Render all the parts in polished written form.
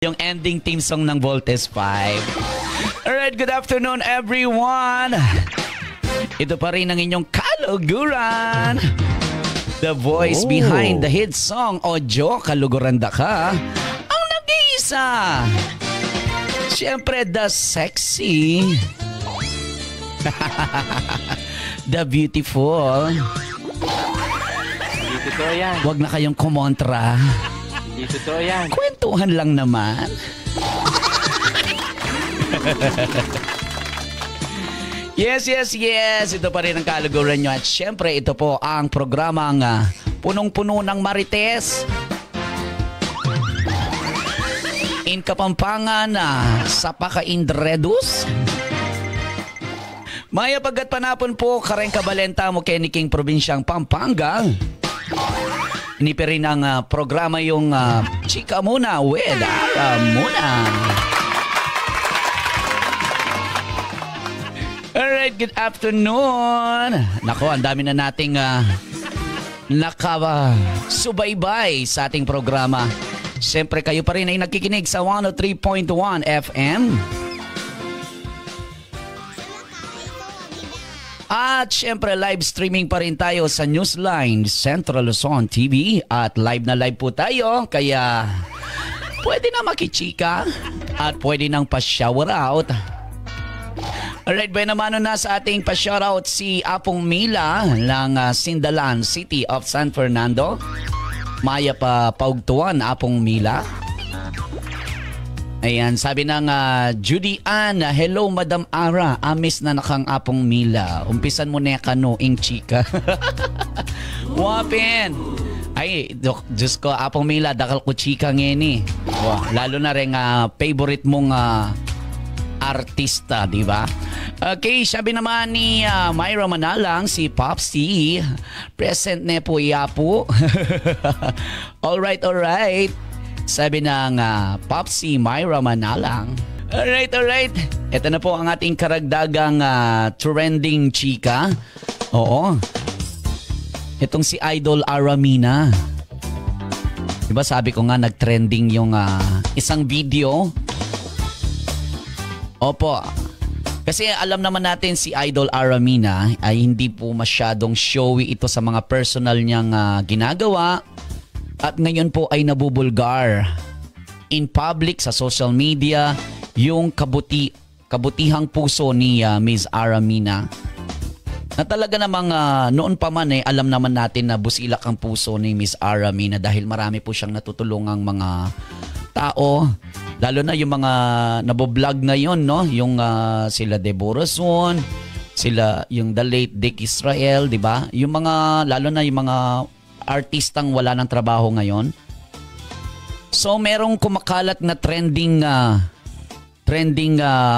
Yung ending theme song ng Voltes 5. Alright, good afternoon everyone. Ito pa rin ang inyong kaluguran. The voice behind the hit song Ojo, Kaluguran Da Ka. Ang nag-iisa. Siyempre, the sexy. The beautiful. Hindi totoo yan. Huwag na kayong kumontra. Hindi totoo yan. Kwentuhan lang naman. Yes. Ito pa rin ang kaluguran nyo. At syempre, ito po ang programang punong-puno ng marites. In Kapampangan, sa Paka-Indredus. Maya pagkat panapon po, Kareng Kabalenta mo Keniking Probinsyang Pampanga. Inipirin ang programa yung Chika Muna with Ara Muna. Alright, good afternoon. Nako, ang dami na nating nakasubaybay sa ating programa. Siyempre, kayo pa rin ay nakikinig sa 103.1 FM. At syempre live streaming pa rin tayo sa Newsline Central Luzon TV at live na live po tayo kaya pwede na makichika at pwede nang pa-shower out. Alright, naman na sa ating pa-shout out si Apong Mila ng Sindalan City of San Fernando. Maya pa paugtuan Apong Mila. Ayan, sabi ng Judy Ann, hello Madam Ara, amis na nakang Apong Mila. Umpisan mo na kanoing chika. Wapin! Ay, Diyos ko, Apong Mila, dakal ko chika ngeni. Lalo na rin favorite mong artista, di ba? Okay, sabi naman ni Myra Manalang, si Popsy, present na po yapo. Alright. Sabi ng Popsy Myra Manalang. Alright. Ito na po ang ating karagdagang trending chika. Oo. Itong si Idol Aramina. Diba sabi ko nga nag-trending yung isang video. Opo. Kasi alam naman natin si Idol Aramina ay hindi po masyadong showy ito sa mga personal niyang ginagawa. At ngayon po ay nabubulgar in public sa social media yung kabutihang puso ni Ms. Aramina. Na talaga namang noon pa man alam naman natin na busilak ang puso ni Ms. Aramina dahil marami po siyang natutulungang mga tao. Lalo na yung mga naboblog ngayon, no? Yung sila Deborah Son, sila yung the late Dick Israel, di ba? Yung mga, lalo na yung mga artistang wala ng trabaho ngayon. So merong kumakalat na trending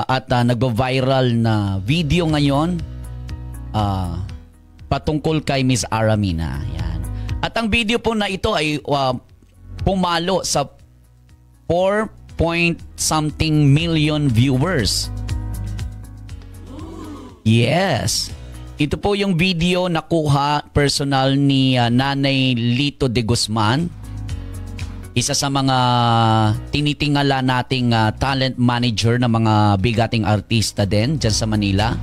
at nagvo-viral na video ngayon patungkol kay Ms. Aramina. Yan. At ang video po na ito ay pumalo sa 4-point-something million viewers. Yes. Ito po yung video na kuha personal ni Nanay Lito de Guzman. Isa sa mga tinitingala nating talent manager ng mga bigating artista din dyan sa Manila.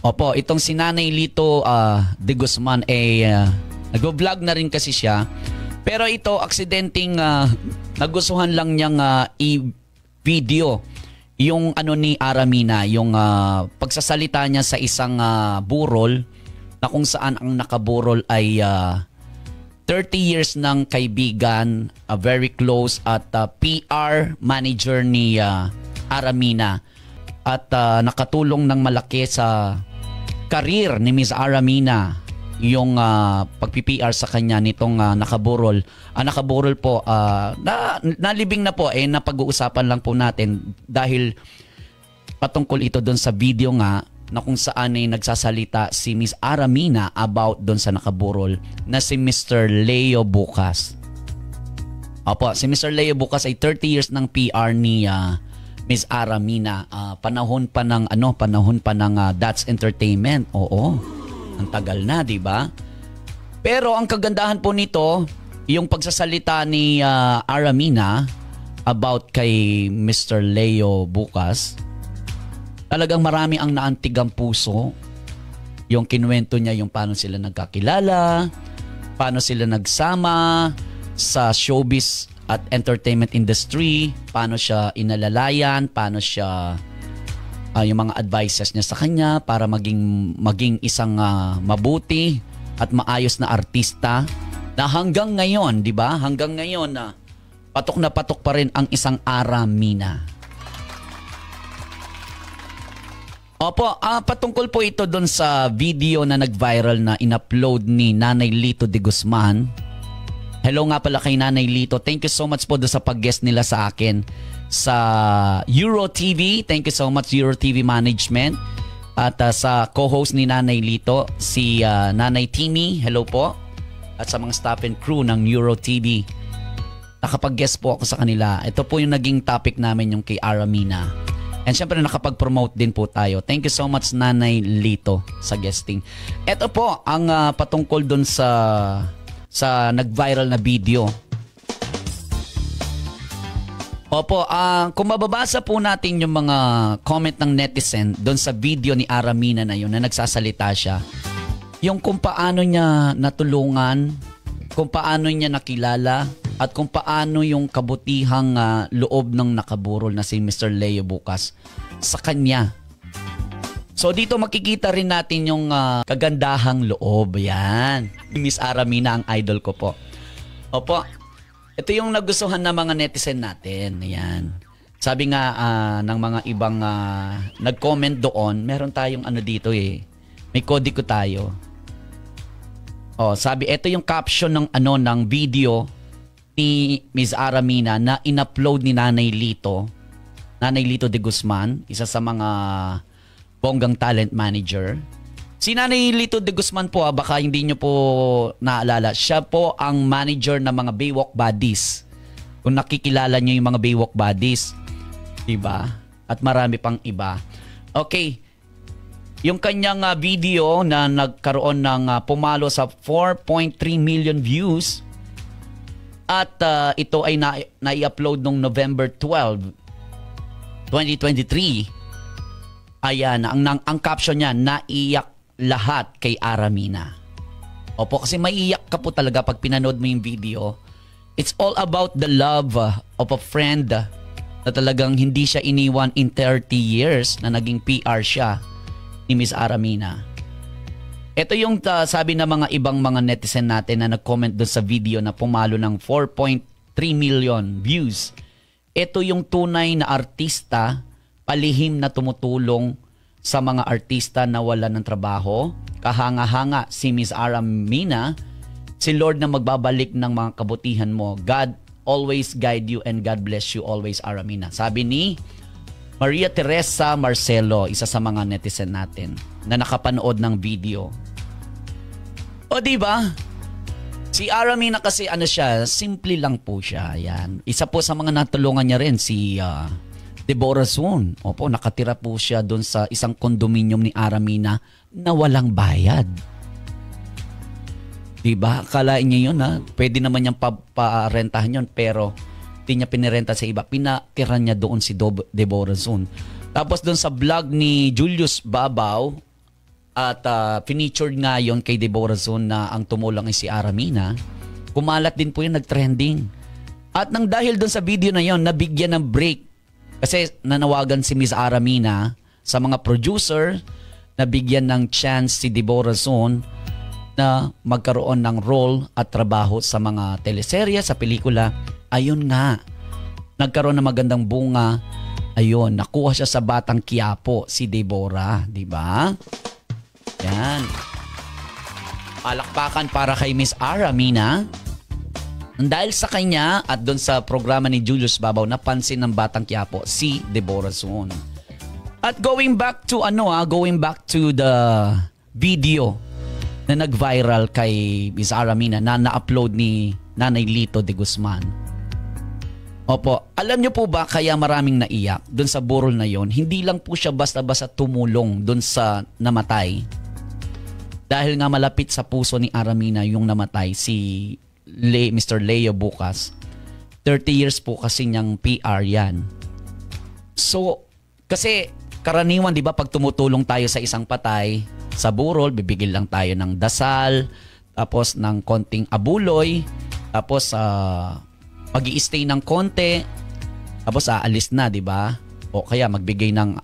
Opo, itong si Nanay Lito de Guzman nag-vlog na rin kasi siya. Pero ito, aksidenteng nagustuhan lang niyang i-video yung ni Aramina, yung pagsasalita niya sa isang burol na kung saan ang nakaburol ay 30 years ng kaibigan, very close at PR manager ni Aramina at nakatulong ng malaki sa karir ni Ms. Aramina yung pag-PR sa kanya nitong nakaburol. Nakaburol po, nalibing na po, napag-uusapan lang po natin dahil patungkol ito doon sa video nga na kung saan nagsasalita si Ms. Aramina about doon sa nakaburol na si Mr. Leo Bukas. Opo, si Mr. Leo Bukas ay 30 years ng PR ni Ms. Aramina. Panahon pa ng That's Entertainment. Oo. Ang tagal na, di ba? Pero ang kagandahan po nito, yung pagsasalita ni Aramina about kay Mr. Leo Bukas. Talagang marami ang naantig ang puso. Yung kinuwento niya yung paano sila nagkakilala, paano sila nagsama sa showbiz at entertainment industry, paano siya inalalayan, paano siya yung mga advices niya sa kanya para maging isang mabuti at maayos na artista na hanggang ngayon, 'di ba? Hanggang ngayon na patok pa rin ang isang Aramina. Opo, patungkol po ito doon sa video na nag-viral na in-upload ni Nanay Lito de Guzman. Hello nga pala kay Nanay Lito. Thank you so much po doon sa pag-guest nila sa akin sa Euro TV. Thank you so much Euro TV Management. At sa co-host ni Nanay Lito, si Nanay Timmy. Hello po. At sa mga staff and crew ng Euro TV. Nakapag-guest po ako sa kanila. Ito po yung naging topic namin, yung kay Aramina. And syempre nakapag-promote din po tayo. Thank you so much Nanay Lito sa guesting. Ito po ang patungkol doon sa nag-viral na video. Opo, kung mababasa po natin yung mga comment ng netizen doon sa video ni Aramina na yun na nagsasalita siya, yung kung paano niya natulungan, kung paano niya nakilala, at kung paano yung kabutihang loob ng nakaburol na si Mr. Leo Bukas sa kanya. So dito makikita rin natin yung kagandahang loob. Yan. Miss Aramina ang idol ko po. Opo. Ito yung nagustuhan ng mga netizen natin. Ayan. Sabi nga ng mga ibang nag-comment doon, meron tayong ano dito eh. May kodiko tayo. Sabi, ito yung caption ng video ni Miss Aramina na in-upload ni Nanay Lito de Guzman, isa sa mga bonggang talent manager. Si Nanay Lito de Guzman po, baka hindi nyo po naalala, siya po ang manager ng mga Baywalk Buddies. Kung nakikilala nyo yung mga Baywalk Buddies, diba? At marami pang iba. Okay, yung kanyang video na nagkaroon ng pumalo sa 4.3 million views at ito ay na-upload noong November 12, 2023. Ayan, ang caption niya, naiyak lahat kay Aramina. Opo, kasi maiyak ka po talaga pag pinanood mo yung video. It's all about the love of a friend na talagang hindi siya iniwan in 30 years na naging PR siya ni Miss Aramina. Ito yung sabi ng mga ibang mga netizen natin na nag-comment doon sa video na pumalo ng 4.3 million views. Ito yung tunay na artista, palihim na tumutulong sa mga artista na wala ng trabaho. Kahanga-hanga si Miss Aramina, si Lord na magbabalik ng mga kabutihan mo. God always guide you and God bless you always, Aramina. Sabi ni Maria Teresa Marcelo, isa sa mga netizen natin na nakapanood ng video. O diba? Si Aramina kasi ano siya, simple lang po siya. Yan. Isa po sa mga natulungan niya rin si Deborah Soon. Opo, nakatira po siya doon sa isang condominium ni Aramina na walang bayad. Diba? Akalain niya yun ha. Pwede naman niyang parentahan yun pero hindi niya pinirenta sa iba. Pinatira niya doon si Deborah Soon. Tapos doon sa vlog ni Julius Babaw at featured nga yon kay Deborah Soon na ang tumulong ay si Aramina. Kumalat din po yun, nag-trending. At nang dahil doon sa video na yon, nabigyan ng break. Kasi nanawagan si Miss Aramina sa mga producer na bigyan ng chance si Deborah Soon na magkaroon ng role at trabaho sa mga teleserye, sa pelikula. Ayun nga, nagkaroon ng magandang bunga. Ayun, nakuha siya sa Batang Quiapo, si Deborah, di ba? Yan. Palakpakan para kay Miss Aramina. Dahil sa kanya at doon sa programa ni Julius Babaw, napansin ng Batang Quiapo si Deborah Soon. At going back to the video na nag-viral kay Miss Aramina na na-upload ni Nanay Lito de Guzman. Opo, alam niyo po ba kaya maraming naiyak doon sa burol na yon? Hindi lang po siya basta-basta tumulong doon sa namatay. Dahil nga malapit sa puso ni Aramina yung namatay, si Mr. Leo Bukas. 30 years po kasi niyang PR yan. So, kasi karaniwan, di ba, pag tumutulong tayo sa isang patay, sa burol, bibigil lang tayo ng dasal, tapos ng konting abuloy, tapos mag-i-stay ng konti, tapos aalis na, di ba? O kaya magbigay ng,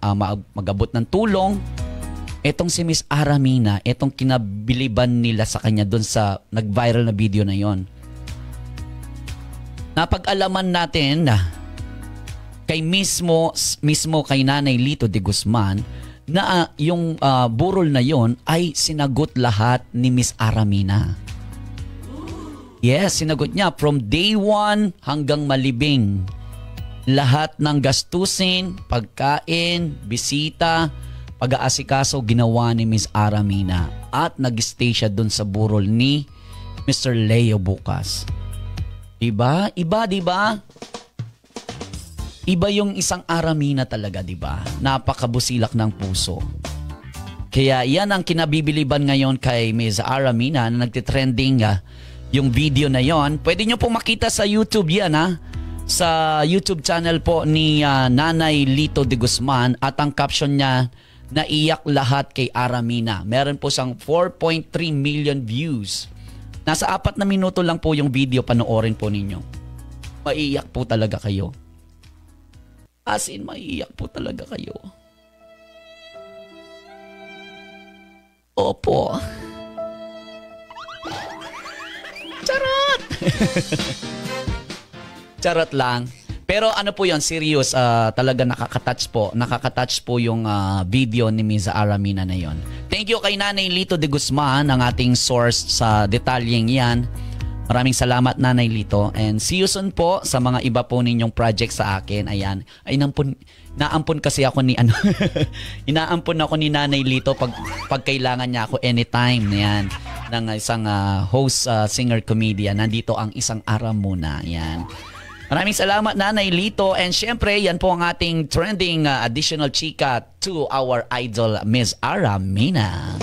mag-abot ng tulong. Etong si Miss Aramina, etong kinabiliban nila sa kanya doon sa nag-viral na video na yon. Napag-alaman natin kay mismo kay Nanay Lito de Guzman na yung burol na yon ay sinagot lahat ni Miss Aramina. Yes, sinagot niya from day 1 hanggang malibing. Lahat ng gastusin, pagkain, bisita, pag-aasikaso ginawa ni Miss Aramina at nag-stay siya doon sa burol ni Mr. Leo Bukas. Diba? Iba, diba? Iba yung isang Aramina talaga, diba? Napakabusilak ng puso. Kaya yan ang kinabibiliban ngayon kay Miss Aramina na nagtitrending yung video na yon. Pwede nyo pong makita sa YouTube yan sa YouTube channel po ni Nanay Lito de Guzman at ang caption niya, naiyak lahat kay Aramina. Meron po siyang 4.3 million views. Nasa 4 na minuto lang po yung video, panoorin po ninyo. Maiiyak po talaga kayo. As in, maiiyak po talaga kayo. Opo. Charot! Charot lang. Pero ano po yun, serious, talaga nakaka-touch po yung video ni Miss Aramina na yon. Thank you kay Nanay Lito de Guzman, ang ating source sa detalyeng yan. Maraming salamat, Nanay Lito, and see you soon po sa mga iba po ninyong project sa akin. Ayan. Ay, naampun kasi ako ni inaampun ako ni Nanay Lito pag kailangan niya ako anytime. Ayan. Ng isang host, singer, comedian. Nandito ang isang araw muna. Ayan. Maraming salamat, Nanay Lito. And syempre, yan po ang ating trending additional chika to our idol, Miss Aramina.